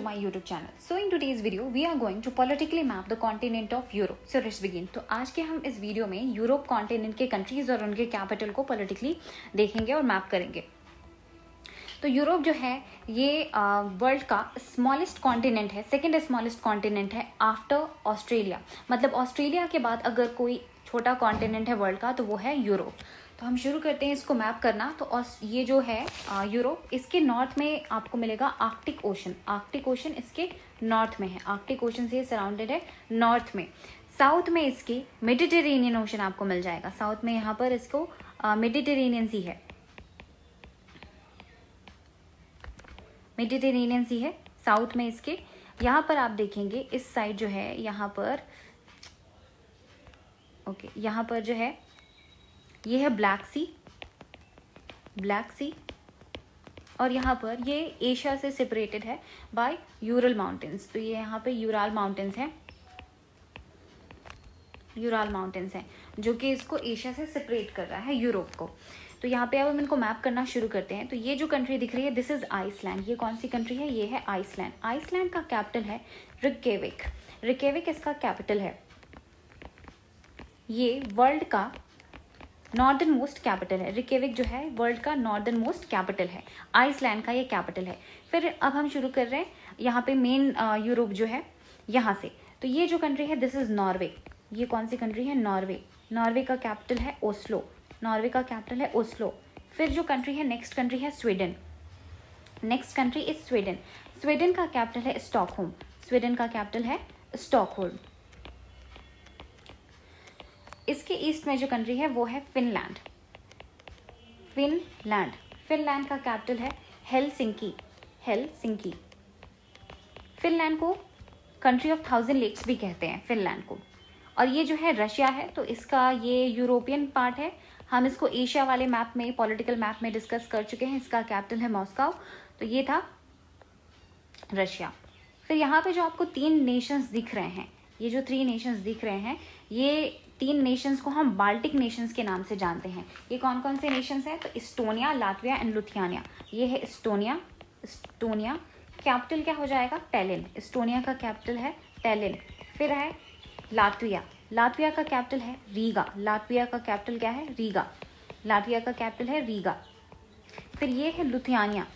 my YouTube channel. So in today's video, we are going to politically map the continent of Europe. So let's begin. तो आज के हम इस video में Europe continent के countries और उनके कैपिटल को पॉलिटिकली देखेंगे और मैप करेंगे. तो यूरोप जो है ये वर्ल्ड का स्मॉलेस्ट कॉन्टिनेंट है, सेकेंड स्मॉलेस्ट कॉन्टिनेंट है आफ्टर ऑस्ट्रेलिया. मतलब ऑस्ट्रेलिया के बाद अगर कोई छोटा कॉन्टिनेंट है वर्ल्ड का तो वो है यूरोप. तो हम शुरू करते हैं इसको मैप करना. तो ये जो है यूरोप, इसके नॉर्थ में आपको मिलेगा आर्कटिक ओशन. आर्कटिक ओशन इसके नॉर्थ में है, आर्कटिक ओशन से सराउंडेड है नॉर्थ में. साउथ में इसके मेडिटेरेनियन ओशन आपको मिल जाएगा. साउथ में यहाँ पर इसको मेडिटेरेनियन सी है, मेडिटेरेनियन सी है साउथ में इसके. यहाँ पर आप देखेंगे इस साइड जो है यहाँ पर यहाँ पर जो है ये है ब्लैक सी, ब्लैक सी. और यहाँ पर ये एशिया से सेपरेटेड है बाय यूरल माउंटेन्स. तो ये यहाँ पे यूराल माउंटेन्स हैं, यूराल माउंटेन्स हैं जो कि इसको एशिया से सेपरेट कर रहा है यूरोप को. तो यहाँ पे अब हम इनको मैप करना शुरू करते हैं. तो ये जो कंट्री दिख रही है दिस इज आइसलैंड. ये कौन सी कंट्री है? ये है आइसलैंड. आइसलैंड का कैपिटल है रिकेविक. रिकेविक इसका कैपिटल है. ये वर्ल्ड का नॉर्दर्न मोस्ट कैपिटल है. रिकेविक जो है वर्ल्ड का नॉर्दर्न मोस्ट कैपिटल है. आइसलैंड का ये कैपिटल है. फिर अब हम शुरू कर रहे हैं यहाँ पे मेन यूरोप जो है यहाँ से. तो ये जो कंट्री है दिस इज नॉर्वे. ये कौन सी कंट्री है? नॉर्वे. नॉर्वे का कैपिटल है ओस्लो. नॉर्वे का कैपिटल है ओस्लो. फिर जो कंट्री है नेक्स्ट कंट्री है Sweden. Next country is Sweden. Sweden का कैपिटल है स्टॉकहोम. स्वीडन का कैपिटल है स्टॉकहोल्म. इसके ईस्ट में जो कंट्री है वो है फिनलैंड. फिनलैंड. फिनलैंड का कैपिटल है हेलसिंकी. हेलसिंकी. फिनलैंड को कंट्री ऑफ 1000 लेक्स भी कहते हैं फिनलैंड को. और ये जो है रशिया है. तो इसका ये यूरोपियन पार्ट है. हम इसको एशिया वाले मैप में, पॉलिटिकल मैप में डिस्कस कर चुके हैं. इसका कैपिटल है मॉस्को. तो ये था रशिया. फिर यहाँ पे जो आपको 3 नेशंस दिख रहे हैं, ये जो 3 नेशंस दिख रहे हैं, ये 3 नेशंस को हम बाल्टिक नेशंस के नाम से जानते हैं. ये कौन कौन से नेशंस हैं? तो इस्टोनिया, लातविया एंड लुथियानिया. ये है इस्टोनिया. इस्टोनिया कैपिटल क्या हो जाएगा? टैलिन. इस्टोनिया का कैपिटल है टैलिन. फिर है लातविया. लातविया का कैपिटल है रीगा. लातविया का कैपिटल क्या है? रीगा. लातविया का कैपिटल है रीगा. फिर ये है लुथियानिया.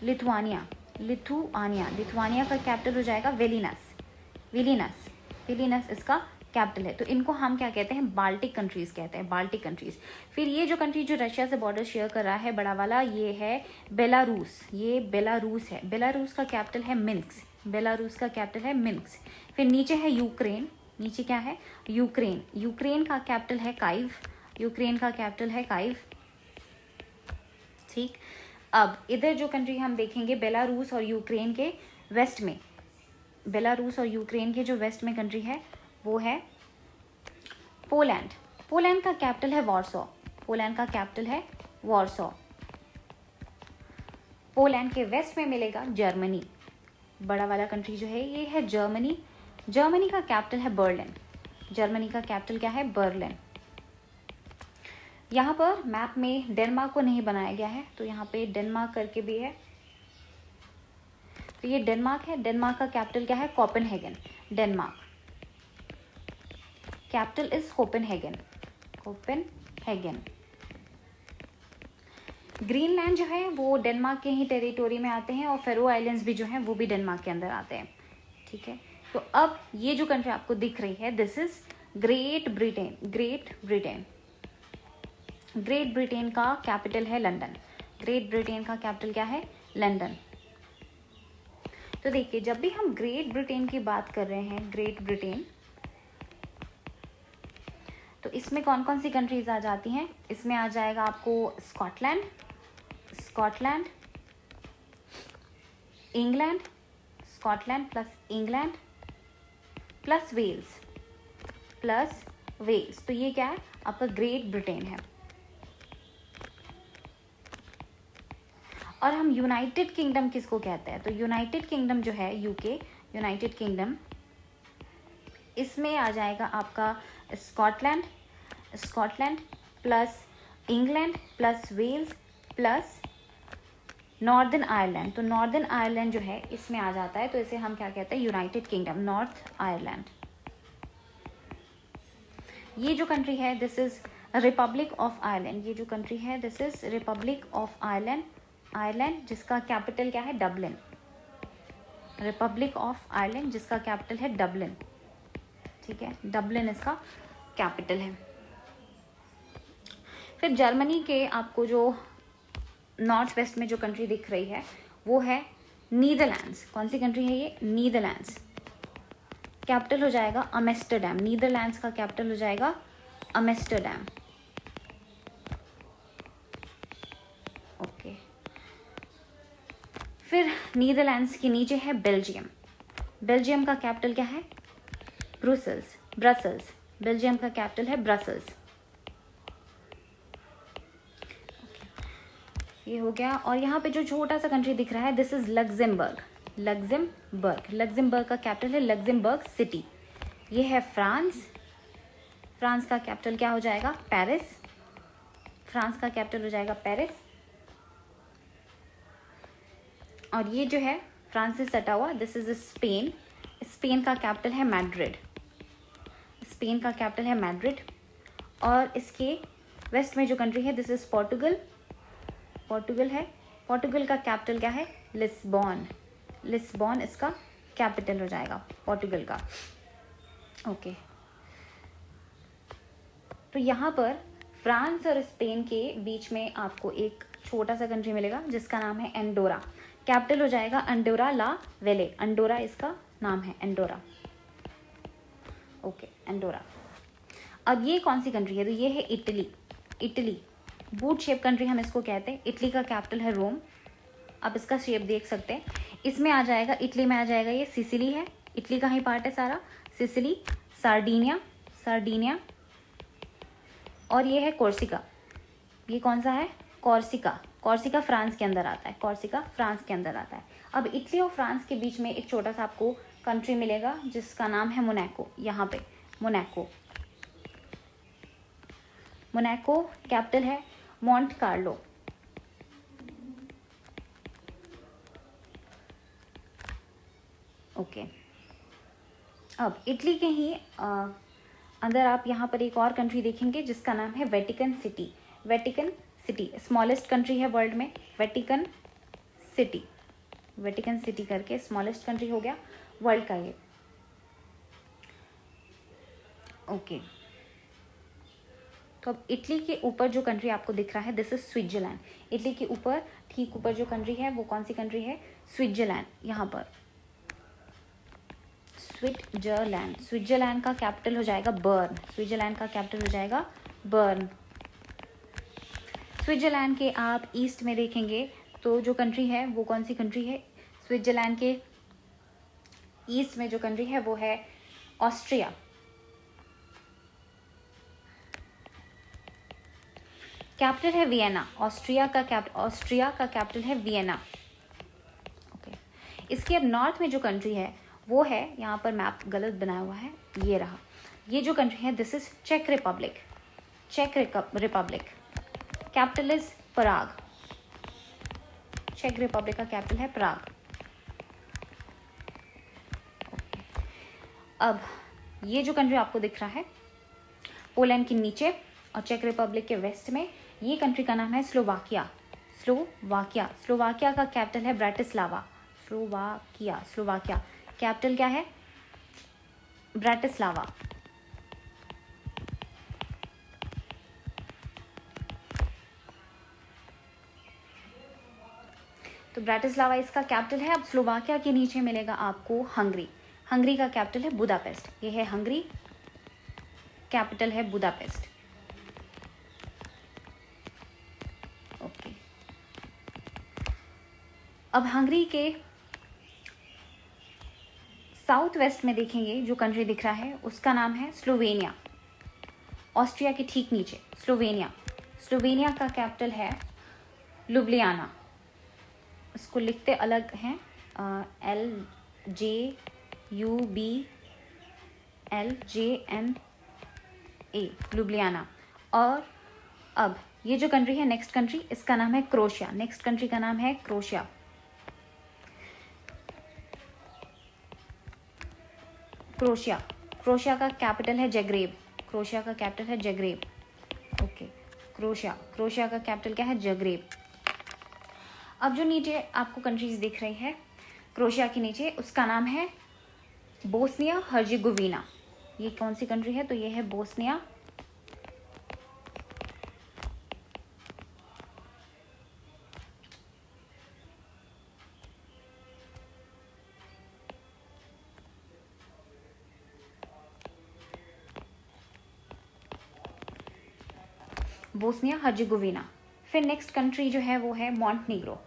लिथुआनिया. लिथुआनिया. लिथुआनिया का कैपिटल हो जाएगा विलिनस. विलिनस. विलिनस इसका कैपिटल है. तो इनको हम क्या कहते हैं? बाल्टिक कंट्रीज कहते हैं. Baltic countries. फिर ये जो कंट्री जो रशिया से बॉर्डर शेयर कर रहा है बड़ा वाला, ये है बेलारूस. ये बेलारूस है. बेलारूस का कैपिटल है मिन्स्क. बेलारूस का कैपिटल है मिन्स्क. फिर नीचे है यूक्रेन. नीचे क्या है? यूक्रेन. यूक्रेन का कैपिटल है काइव. यूक्रेन का कैपिटल है काइव. ठीक. अब इधर जो कंट्री हम देखेंगे बेलारूस और यूक्रेन के वेस्ट में, बेलारूस और यूक्रेन के जो वेस्ट में कंट्री है वो है पोलैंड. पोलैंड का कैपिटल है वॉर्सो. पोलैंड का कैपिटल है वॉर्सो. पोलैंड के वेस्ट में मिलेगा जर्मनी. बड़ा वाला कंट्री जो है ये है जर्मनी. जर्मनी का कैपिटल है बर्लिन. जर्मनी का कैपिटल क्या है? बर्लिन. यहाँ पर मैप में डेनमार्क को नहीं बनाया गया है, तो यहाँ पे डेनमार्क करके भी है. तो ये डेनमार्क है. डेनमार्क का कैपिटल क्या है? Copenhagen. Denmark capital is Copenhagen. Copenhagen. Greenland जो है वो डेनमार्क के ही टेरिटोरी में आते हैं और फेरो आइलैंड्स भी जो हैं वो भी डेनमार्क के अंदर आते हैं. ठीक है. तो अब ये जो कंट्री आपको दिख रही है this is great Britain. Great Britain. Great Britain का कैपिटल है लंदन. ग्रेट ब्रिटेन का कैपिटल क्या है? लंदन. तो देखिए जब भी हम ग्रेट ब्रिटेन की बात कर रहे हैं, ग्रेट ब्रिटेन, तो इसमें कौन कौन सी कंट्रीज आ जाती हैं? इसमें आ जाएगा आपको Scotland, Scotland, England, Scotland plus England plus Wales, plus Wales. तो ये क्या है? आपका ग्रेट ब्रिटेन है. और हम यूनाइटेड किंगडम किसको कहते हैं? तो यूनाइटेड किंगडम जो है यूके, यूनाइटेड किंगडम, इसमें आ जाएगा आपका Scotland, Scotland plus England plus Wales plus Northern Ireland, तो नॉर्दर्न आयरलैंड जो है इसमें आ जाता है, तो इसे हम क्या कहते हैं, यूनाइटेड किंगडम, नॉर्थ आयरलैंड। ये जो कंट्री है this is Republic of Ireland, ये जो कंट्री है this is Republic of Ireland, Ireland जिसका कैपिटल क्या है, डबलिन, रिपब्लिक ऑफ आयरलैंड जिसका कैपिटल है डबलिन, ठीक है, डबलिन इसका कैपिटल है। फिर जर्मनी के आपको जो नॉर्थ वेस्ट में जो कंट्री दिख रही है वो है नीदरलैंड्स। कौन सी कंट्री है ये, नीदरलैंड्स, कैपिटल हो जाएगा अमेस्टरडैम, नीदरलैंड्स का कैपिटल हो जाएगा अमेस्टरडैम, ओके। फिर नीदरलैंड्स के नीचे है बेल्जियम, बेल्जियम का कैपिटल क्या है, ब्रुसेल्स, ब्रसल्स, बेल्जियम का कैपिटल है ब्रसल्स, ये हो गया। और यहाँ पे जो छोटा सा कंट्री दिख रहा है this is Luxembourg, Luxembourg, Luxembourg का कैपिटल है लग्जमबर्ग सिटी। ये है फ्रांस, फ्रांस का कैपिटल क्या हो जाएगा, पेरिस, फ्रांस का कैपिटल हो जाएगा पेरिस। और ये जो है फ्रांस से सटा हुआ दिस इज स्पेन, स्पेन का कैपिटल है मैड्रिड, स्पेन का कैपिटल है मैड्रिड। और इसके वेस्ट में जो कंट्री है दिस इज पोर्टुगल, पोर्टुगल है, पोर्टुगल का कैपिटल क्या है, लिस्बॉन, लिस्बॉन इसका कैपिटल हो जाएगा पोर्टुगल का, ओके। तो यहाँ पर फ्रांस और स्पेन के बीच में आपको एक छोटा सा कंट्री मिलेगा जिसका नाम है एंडोरा, कैपिटल हो जाएगा अंडोरा ला वेले, अंडोरा इसका नाम है, एंडोरा, ओके, एंडोरा। अब ये कौन सी कंट्री है, तो ये है Italy, Italy boot shape country हम इसको कहते हैं। इटली का कैपिटल है रोम, आप इसका शेप देख सकते हैं, इसमें आ जाएगा, इटली में आ जाएगा ये सिसिली है, इटली का ही पार्ट है सारा, सिसिली, सार्डिनिया, सार्डिनिया, और ये है कोर्सिका, ये कौन सा है, कॉर्सिका, कॉर्सिका फ्रांस के अंदर आता है, कॉर्सिका फ्रांस के अंदर आता है। अब इटली और फ्रांस के बीच में एक छोटा सा आपको कंट्री मिलेगा जिसका नाम है मोनाको, यहाँ पे मोनाको, मोनाको कैपिटल है मॉन्ट कार्लो, ओके। अब इटली के ही अंदर आप यहाँ पर एक और कंट्री देखेंगे जिसका नाम है Vatican city, Vatican city smallest country है वर्ल्ड में, वेटिकन सिटी, वेटिकन सिटी करके स्मॉलेस्ट कंट्री हो गया वर्ल्ड का ये, ओके। तो अब इटली के ऊपर जो कंट्री आपको दिख रहा है दिस इज स्विट्जरलैंड, इटली के ऊपर ठीक ऊपर जो कंट्री है वो कौन सी कंट्री है, स्विट्जरलैंड, यहाँ पर स्विट्जरलैंड, स्विट्जरलैंड का कैपिटल हो जाएगा बर्न, स्विट्जरलैंड का कैपिटल हो जाएगा बर्न। स्विट्जरलैंड के आप ईस्ट में देखेंगे तो जो कंट्री है वो कौन सी कंट्री है, स्विट्जरलैंड के ईस्ट में जो कंट्री है वो है ऑस्ट्रिया, कैपिटल है वियना, ऑस्ट्रिया का कैपिटल है वियना, ओके। इसके अब नॉर्थ में जो कंट्री है वो है, यहाँ पर मैप गलत बनाया हुआ है, ये रहा, ये जो कंट्री है this is check Republic, check Republic, capital is Parag, check Republic का कैपिटल है पराग, ओके। अब ये जो कंट्री आपको दिख रहा है पोलैंड के नीचे और चेक रिपब्लिक के वेस्ट में, ये कंट्री का नाम है स्लोवाकिया, स्लोवाकिया, स्लोवाकिया का कैपिटल है ब्राटिस्लावा, स्लोवाकिया, स्लोवाकिया कैपिटल क्या है, ब्राटिस्लावा, तो ब्राटिस्लावा इसका कैपिटल है। अब स्लोवाकिया के नीचे मिलेगा आपको हंगरी, हंगरी का कैपिटल है बुदापेस्ट, ये है हंगरी, कैपिटल है बुदापेस्ट, ओके। अब हंगरी के साउथ वेस्ट में देखेंगे जो कंट्री दिख रहा है उसका नाम है स्लोवेनिया, ऑस्ट्रिया के ठीक नीचे स्लोवेनिया, स्लोवेनिया का कैपिटल है लुब्लियाना, इसको लिखते अलग हैं, LJUBLJNA, लुब्लियाना। और अब ये जो कंट्री है, नेक्स्ट कंट्री, इसका नाम है क्रोशिया। नेक्स्ट कंट्री का नाम है क्रोशिया। क्रोशिया, क्रोशिया का कैपिटल है जग्रेब। क्रोशिया का कैपिटल है जग्रेब। ओके, क्रोशिया, क्रोशिया का कैपिटल क्या है? जग्रेब। अब जो नीचे आपको कंट्रीज दिख रही है क्रोशिया के नीचे, उसका नाम है बोस्निया हर्जेगोविना। ये कौन सी कंट्री है? तो ये है बोस्निया बोस्निया हर्जेगोविना। फिर नेक्स्ट कंट्री जो है वो है मॉन्टेनेग्रो।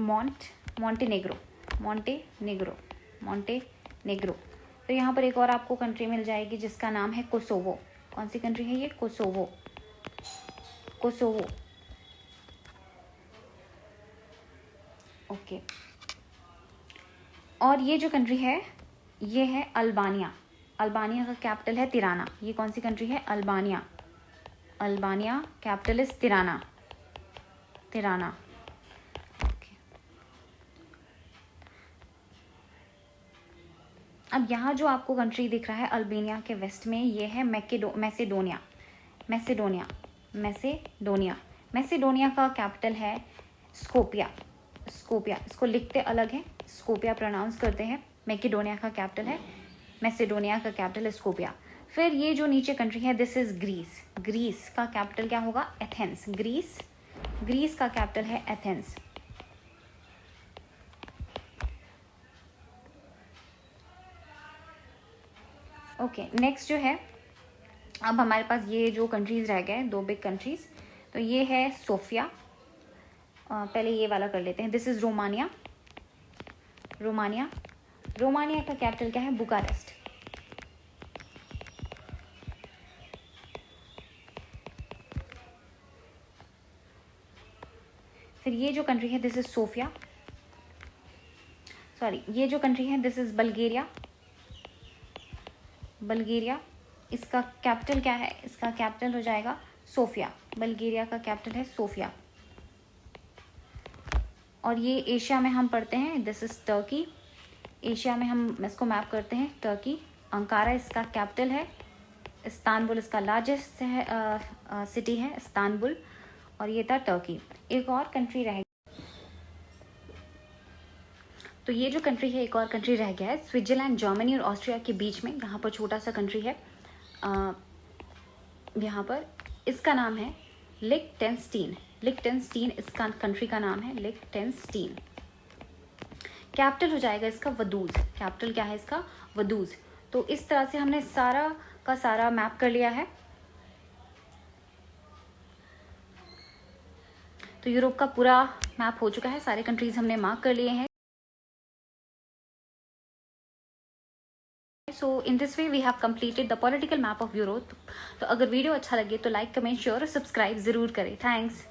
Montenegro, Montenegro, Montenegro. फिर यहाँ पर एक और आपको कंट्री मिल जाएगी जिसका नाम है कोसोवो। कौन सी कंट्री है ये? Kosovo, Kosovo. ओके, और ये जो कंट्री है ये है अल्बानिया। अल्बानिया का कैपिटल है तिराना। ये कौन सी कंट्री है? Albania. Albania, capital is Tirana, Tirana. Okay, अब यहाँ जो आपको कंट्री दिख रहा है अल्बानिया के वेस्ट में, ये है मैसेडोनिया। मैसेडोनिया, मैसेडोनिया। मैसेडोनिया का कैपिटल है स्कोपिया। स्कोपिया, इसको लिखते अलग है, स्कोपिया प्रोनाउंस करते हैं। मैकेडोनिया का कैपिटल है, मैसेडोनिया का कैपिटल है स्कोपिया। फिर ये जो नीचे कंट्री है दिस इज ग्रीस। ग्रीस का कैपिटल क्या होगा? एथेंस। ग्रीस, ग्रीस का कैपिटल है एथेंस। ओके, नेक्स्ट जो है, अब हमारे पास ये जो कंट्रीज रह गए, दो बिग कंट्रीज, तो ये है सोफिया। पहले ये वाला कर लेते हैं। This is Romania. Romania, Romania का कैपिटल क्या है? बुकारेस्ट। फिर ये जो कंट्री है दिस इज सोफिया, सॉरी, ये जो कंट्री है दिस इज बल्गेरिया। बल्गेरिया, इसका कैपिटल क्या है? इसका कैपिटल हो जाएगा सोफिया। बल्गेरिया का कैपिटल है सोफिया। और ये एशिया में हम पढ़ते हैं, दिस इज टर्की। एशिया में हम इसको मैप करते हैं, टर्की। अंकारा इसका कैपिटल है। इस्तांबुल इसका लार्जेस्ट है, सिटी है इस्तांबुल। और ये था टर्की। एक और कंट्री रह, तो ये जो कंट्री है, एक और कंट्री रह गया है स्विट्जरलैंड, जर्मनी और ऑस्ट्रिया के बीच में। यहाँ पर छोटा सा कंट्री है, यहाँ पर इसका नाम है लिक्टेनस्टीन। लिक्टेनस्टीन इसका कंट्री का नाम है, लिक्टेनस्टीन। कैपिटल हो जाएगा इसका वदूज। कैपिटल क्या है इसका? वदूज। तो इस तरह से हमने सारा का सारा मैप कर लिया है। तो यूरोप का पूरा मैप हो चुका है, सारे कंट्रीज हमने मार्क कर लिए हैं। So in this way we have completed the political map of Europe. तो अगर वीडियो अच्छा लगे तो लाइक, कमेंट, शेयर और सब्सक्राइब जरूर करें। थैंक्स।